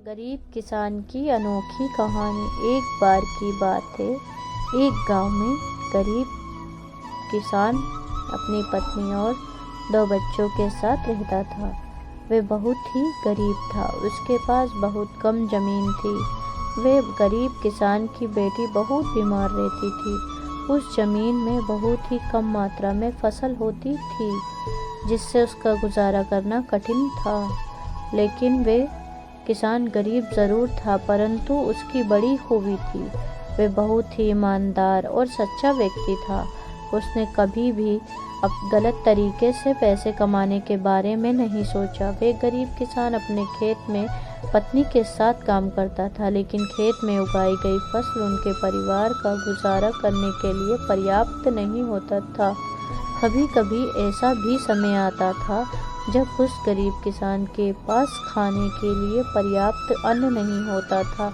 गरीब किसान की अनोखी कहानी। एक बार की बात है, एक गांव में गरीब किसान अपनी पत्नी और 2 बच्चों के साथ रहता था। वह बहुत ही गरीब था, उसके पास बहुत कम जमीन थी। वह गरीब किसान की बेटी बहुत बीमार रहती थी। उस जमीन में बहुत ही कम मात्रा में फसल होती थी, जिससे उसका गुजारा करना कठिन था। लेकिन वह किसान गरीब ज़रूर था, परंतु उसकी बड़ी खूबी थी। वह बहुत ही ईमानदार और सच्चा व्यक्ति था। उसने कभी भी गलत तरीके से पैसे कमाने के बारे में नहीं सोचा। वह गरीब किसान अपने खेत में पत्नी के साथ काम करता था, लेकिन खेत में उगाई गई फसल उनके परिवार का गुजारा करने के लिए पर्याप्त नहीं होता था। कभी कभी ऐसा भी समय आता था जब उस गरीब किसान के पास खाने के लिए पर्याप्त अन्न नहीं होता था।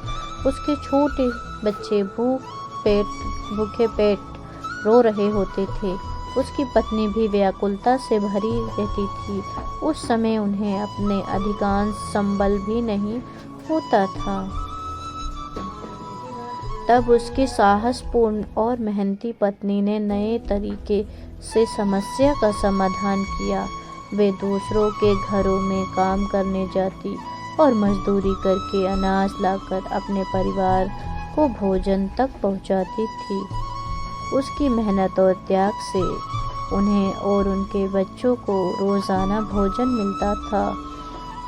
उसके छोटे बच्चे भूखे पेट रो रहे होते थे। उसकी पत्नी भी व्याकुलता से भरी रहती थी। उस समय उन्हें अपने अधिकांश संबल भी नहीं होता था। तब उसकी साहसपूर्ण और मेहनती पत्नी ने नए तरीके से समस्या का समाधान किया। वे दूसरों के घरों में काम करने जाती और मजदूरी करके अनाज लाकर अपने परिवार को भोजन तक पहुंचाती थी। उसकी मेहनत और त्याग से उन्हें और उनके बच्चों को रोज़ाना भोजन मिलता था।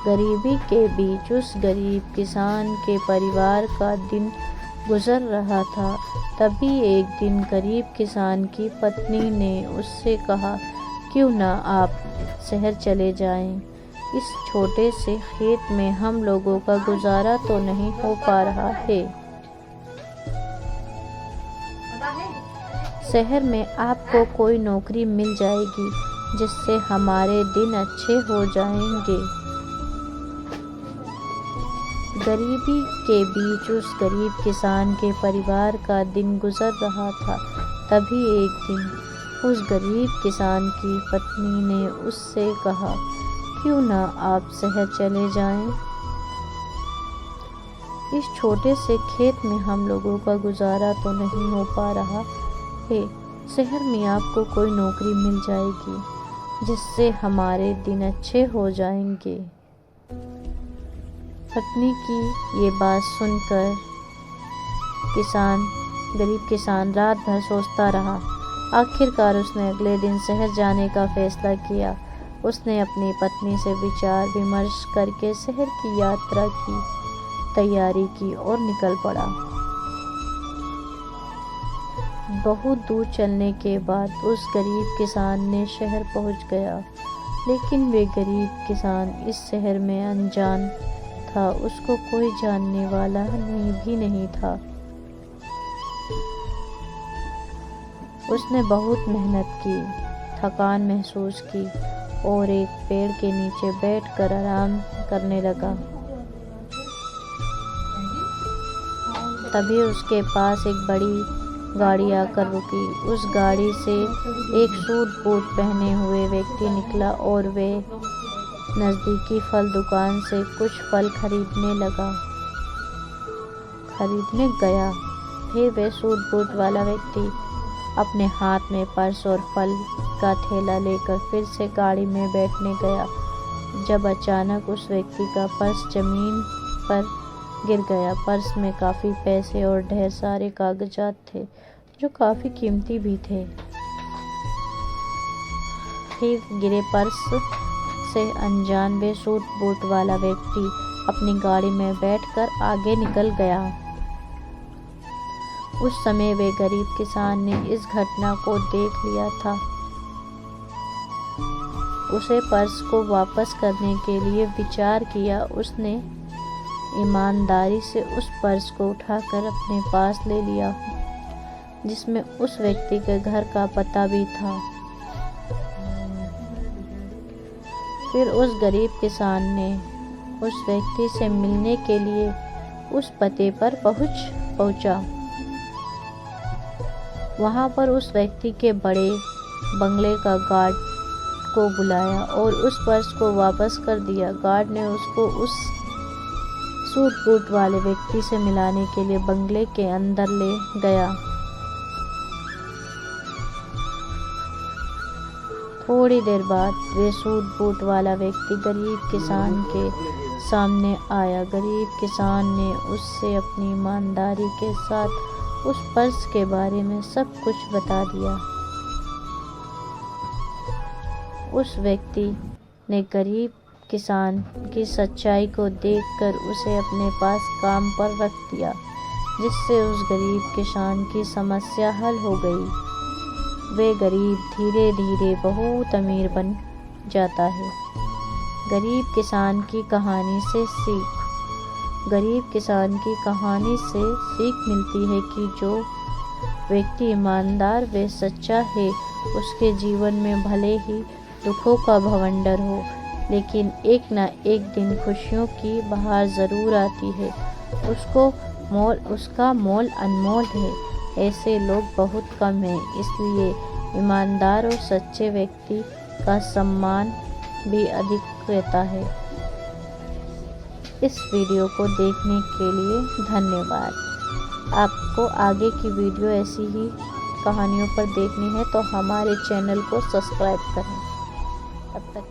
गरीबी के बीच उस गरीब किसान के परिवार का दिन गुजर रहा था। तभी एक दिन गरीब किसान की पत्नी ने उससे कहा, क्यों ना आप शहर चले जाएं? इस छोटे से खेत में हम लोगों का गुजारा तो नहीं हो पा रहा है। शहर में आपको कोई नौकरी मिल जाएगी, जिससे हमारे दिन अच्छे हो जाएंगे। गरीबी के बीच उस गरीब किसान के परिवार का दिन गुजर रहा था। तभी एक दिन उस गरीब किसान की पत्नी ने उससे कहा, क्यों ना आप शहर चले जाएं? इस छोटे से खेत में हम लोगों का गुजारा तो नहीं हो पा रहा है। शहर में आपको कोई नौकरी मिल जाएगी, जिससे हमारे दिन अच्छे हो जाएंगे। पत्नी की ये बात सुनकर गरीब किसान रात भर सोचता रहा। आखिरकार उसने अगले दिन शहर जाने का फैसला किया। उसने अपनी पत्नी से विचार विमर्श करके शहर की यात्रा की तैयारी की और निकल पड़ा। बहुत दूर चलने के बाद उस गरीब किसान ने शहर पहुंच गया, लेकिन वे गरीब किसान इस शहर में अनजान था। उसको कोई जानने वाला भी नहीं था। उसने बहुत मेहनत की, थकान महसूस की और एक पेड़ के नीचे बैठकर आराम करने लगा। तभी उसके पास एक बड़ी गाड़ी आकर रुकी। उस गाड़ी से एक सूट बूट पहने हुए व्यक्ति निकला और वे नज़दीकी फल दुकान से कुछ फल खरीदने गया। फिर वह सूट बूट वाला व्यक्ति अपने हाथ में पर्स और फल का थैला लेकर फिर से गाड़ी में बैठने गया, जब अचानक उस व्यक्ति का पर्स जमीन पर गिर गया। पर्स में काफ़ी पैसे और ढेर सारे कागजात थे, जो काफ़ी कीमती भी थे। फिर गिरे पर्स से अनजान वे सूट बूट वाला व्यक्ति अपनी गाड़ी में बैठकर आगे निकल गया। उस समय वे गरीब किसान ने इस घटना को देख लिया था। उसे पर्स को वापस करने के लिए विचार किया। उसने ईमानदारी से उस पर्स को उठाकर अपने पास ले लिया, जिसमें उस व्यक्ति के घर का पता भी था। फिर उस गरीब किसान ने उस व्यक्ति से मिलने के लिए उस पते पर पहुंचा। वहां पर उस व्यक्ति के बड़े बंगले का गार्ड को बुलाया और उस पर्स को वापस कर दिया। गार्ड ने उसको उस सूट बूट वाले व्यक्ति से मिलाने के लिए बंगले के अंदर ले गया। थोड़ी देर बाद वे सूट बूट वाला व्यक्ति गरीब किसान के सामने आया। गरीब किसान ने उससे अपनी ईमानदारी के साथ उस पर्स के बारे में सब कुछ बता दिया। उस व्यक्ति ने गरीब किसान की सच्चाई को देखकर उसे अपने पास काम पर रख दिया, जिससे उस गरीब किसान की समस्या हल हो गई। वे गरीब धीरे धीरे बहुत अमीर बन जाता है। गरीब किसान की कहानी से सीख। गरीब किसान की कहानी से सीख मिलती है कि जो व्यक्ति ईमानदार व सच्चा है, उसके जीवन में भले ही दुखों का भवंडर हो, लेकिन एक न एक दिन खुशियों की बहार ज़रूर आती है। उसका मोल अनमोल है। ऐसे लोग बहुत कम हैं, इसलिए ईमानदार और सच्चे व्यक्ति का सम्मान भी अधिक रहता है। इस वीडियो को देखने के लिए धन्यवाद। आपको आगे की वीडियो ऐसी ही कहानियों पर देखनी है तो हमारे चैनल को सब्सक्राइब करें। तब तक